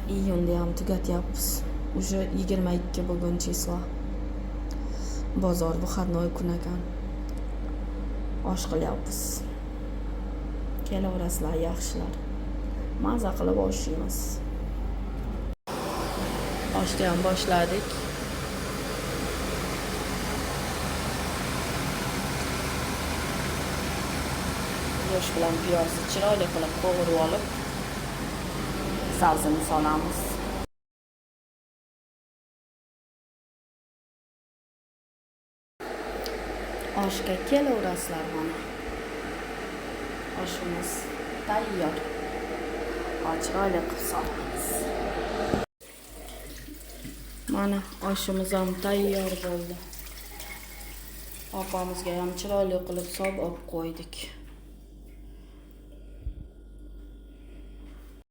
iyunda ham tugatyapmiz. Уже 22 bugun chislo. Bozor выходной kun ekan. Osh qilyapmiz. Kelaverasizlar, yaxshilar. Maza qilib oshimiz. Oshni ham boshladik. Go'sht bilan piyozni chiroyli qilib qovurib olib, sabzini solamiz. Oshga kelaverasizlar mana. Oshimiz tayyor. Chiroyli qilib solamiz. Mana oshimiz ham tayyor bo'ldi. Opamizga ham chiroyli qilib solib qo'ydik.